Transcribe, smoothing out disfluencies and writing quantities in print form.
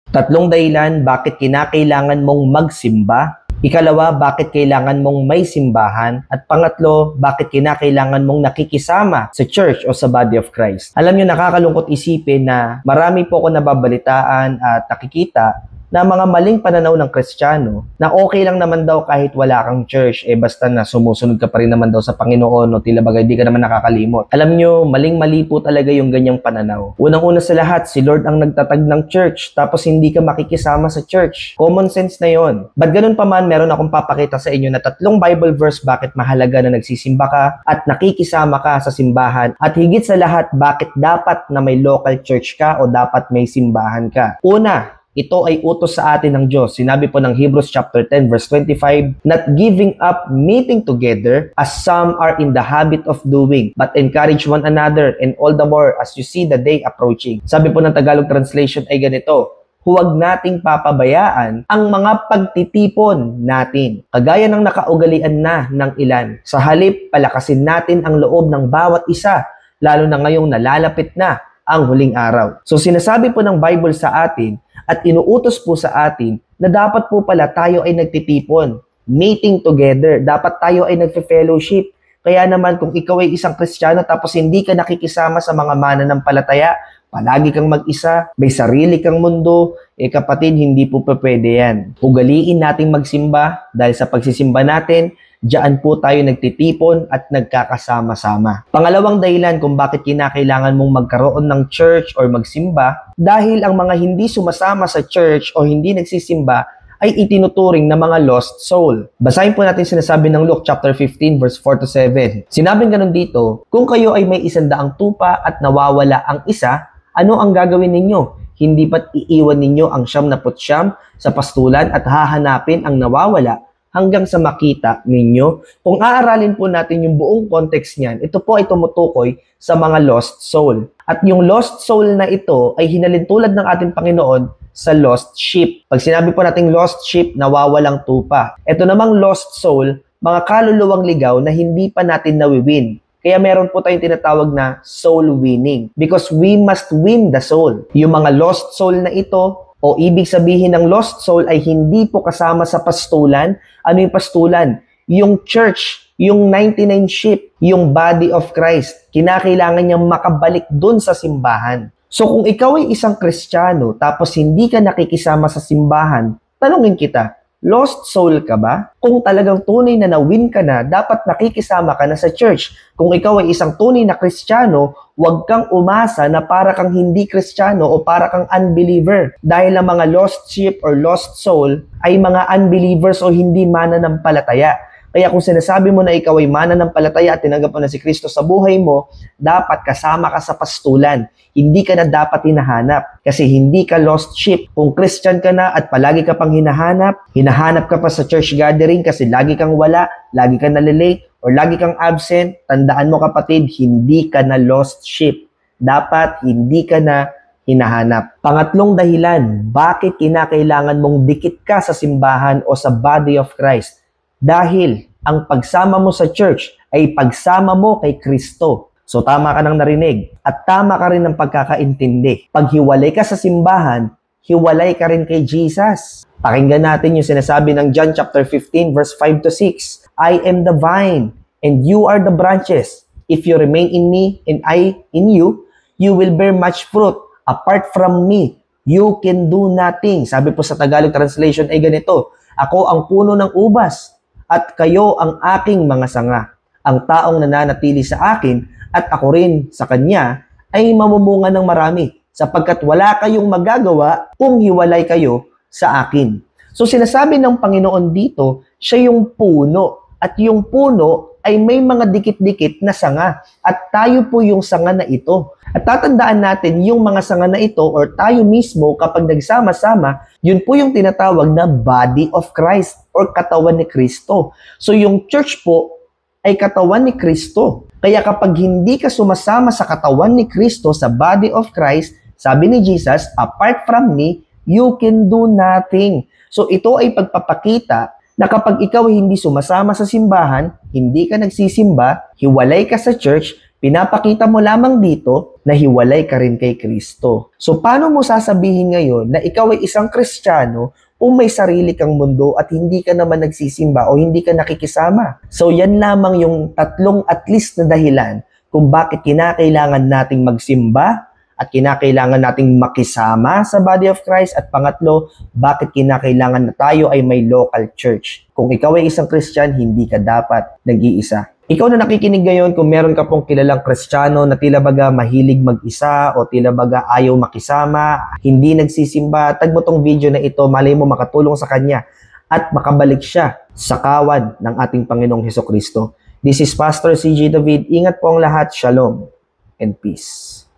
Tatlong dahilan bakit kinakailangan mong magsimba. Ikalawa, bakit kailangan mong may simbahan. At pangatlo, bakit kinakailangan mong nakikisama sa church o sa body of Christ. Alam nyo, nakakalungkot isipin na marami po ako nababalitaan at nakikita na mga maling pananaw ng Kristiyano na okay lang naman daw kahit wala kang church, basta na sumusunod ka pa rin naman daw sa Panginoon o tila bagay di ka naman nakakalimot. Alam nyo, maling-mali po talaga yung ganyang pananaw. Unang-una sa lahat, si Lord ang nagtatag ng church tapos hindi ka makikisama sa church. Common sense na yon. But ganun pa man, meron akong papakita sa inyo na 3 Bible verse bakit mahalaga na nagsisimba ka at nakikisama ka sa simbahan at higit sa lahat, bakit dapat na may local church ka o dapat may simbahan ka. Una, ito ay utos sa atin ng Diyos. Sinabi po ng Hebrews chapter 10 verse 25, not giving up meeting together as some are in the habit of doing, but encourage one another, and all the more as you see the day approaching. Sabi po ng Tagalog translation ay ganito, huwag nating papabayaan ang mga pagtitipon natin, kagaya ng nakaugalian na ng ilan. Sa halip, palakasin natin ang loob ng bawat isa, lalo na ngayong nalalapit na ang huling araw. So sinasabi po ng Bible sa atin at inuutos po sa atin na dapat po pala tayo ay nagtitipon, meeting together. Dapat tayo ay nagfe-fellowship. Kaya naman kung ikaw ay isang Kristiyano tapos hindi ka nakikisama sa mga mananampalataya, palagi kang mag-isa, may sarili kang mundo, kapatid, hindi po pwede yan. Ugaliin nating magsimba dahil sa pagsisimba natin, diyan po tayo nagtitipon at nagkakasama-sama. Pangalawang dahilan kung bakit kinakailangan mong magkaroon ng church or magsimba, dahil ang mga hindi sumasama sa church o hindi nagsisimba ay itinuturing na mga lost soul. Basahin po natin sinasabi ng Luke chapter 15 verse 4 to 7. Sinabing ganun dito, kung kayo ay may 100 tupa at nawawala ang isa, ano ang gagawin ninyo? Hindi ba't iiwan ninyo ang 99 sa pastulan at hahanapin ang nawawala hanggang sa makita ninyo? Kung aaralin po natin yung buong context niyan, ito po ay tumutukoy sa mga lost soul. At yung lost soul na ito ay hinalin tulad ng ating Panginoon sa lost sheep. Pag sinabi po nating lost sheep, nawawalang tupa. Ito namang lost soul, mga kaluluwang ligaw na hindi pa natin nawiwin. Kaya meron po tayong tinatawag na soul winning. Because we must win the soul. Yung mga lost soul na ito, o ibig sabihin ng lost soul ay hindi po kasama sa pastulan. Ano yung pastulan? Yung church, yung 99 sheep, yung body of Christ. Kinakailangan niyang makabalik dun sa simbahan. So kung ikaw ay isang Kristiyano tapos hindi ka nakikisama sa simbahan, tanungin kita, lost soul ka ba? Kung talagang tunay na na-win ka na, dapat nakikisama ka na sa church. Kung ikaw ay isang tunay na Kristiyano, huwag kang umasa na para kang hindi Kristiyano o para kang unbeliever. Dahil ang mga lost sheep or lost soul ay mga unbelievers o hindi mananampalataya. Kaya kung sinasabi mo na ikaw ay mananampalataya at tinanggap mo na si Kristo sa buhay mo, dapat kasama ka sa pastulan. Hindi ka na dapat hinahanap kasi hindi ka lost sheep. Kung Christian ka na at palagi ka pang hinahanap ka pa sa church gathering kasi lagi kang wala, lagi kang nalilate, or lagi kang absent, tandaan mo kapatid, hindi ka na lost sheep. Dapat hindi ka na hinahanap. Pangatlong dahilan, bakit kinakailangan mong dikit ka sa simbahan o sa body of Christ? Dahil ang pagsama mo sa church ay pagsama mo kay Kristo. So tama ka nang narinig at tama ka rin ng pagkakaintindi. Pag hiwalay ka sa simbahan, hiwalay ka rin kay Jesus. Pakinggan natin yung sinasabi ng John chapter 15 verse 5 to 6. I am the vine and you are the branches. If you remain in me and I in you, you will bear much fruit. Apart from me, you can do nothing. Sabi po sa Tagalog translation ay ganito, ako ang puno ng ubas at kayo ang aking mga sanga. Ang taong nananatili sa akin at ako rin sa kanya ay mamumunga ng marami sapagkat wala kayong magagawa kung hiwalay kayo sa akin. So sinasabi ng Panginoon dito, siya yung puno at yung puno ay may mga dikit-dikit na sanga at tayo po yung sanga na ito. At tatandaan natin yung mga sanga na ito or tayo mismo kapag nagsama-sama, yun po yung tinatawag na body of Christ or katawan ni Kristo. So yung church po ay katawan ni Kristo. Kaya kapag hindi ka sumasama sa katawan ni Kristo, sa body of Christ, sabi ni Jesus, apart from me, you can do nothing. So ito ay pagpapakita na kapag ikaw ay hindi sumasama sa simbahan, hindi ka nagsisimba, hiwalay ka sa church, Pinapakita mo lamang dito na hiwalay ka rin kay Kristo. So paano mo sasabihin ngayon na ikaw ay isang Kristiyano kung may sarili kang mundo at hindi ka naman nagsisimba o hindi ka nakikisama? So yan lamang yung tatlong at least na dahilan kung bakit kinakailangan nating magsimba at kinakailangan nating makisama sa body of Christ, at pangatlo, bakit kinakailangan na tayo ay may local church. Kung ikaw ay isang Christian, hindi ka dapat nag-iisa. Ikaw na nakikinig ngayon, kung meron ka pong kilalang Kristiyano na tila baga mahilig mag-isa o tila baga ayaw makisama, hindi nagsisimba, tag mo tong video na ito, malay mo makatulong sa kanya at makabalik siya sa kawan ng ating Panginoong Hesukristo. This is Pastor CJ David. Ingat po ang lahat. Shalom and peace.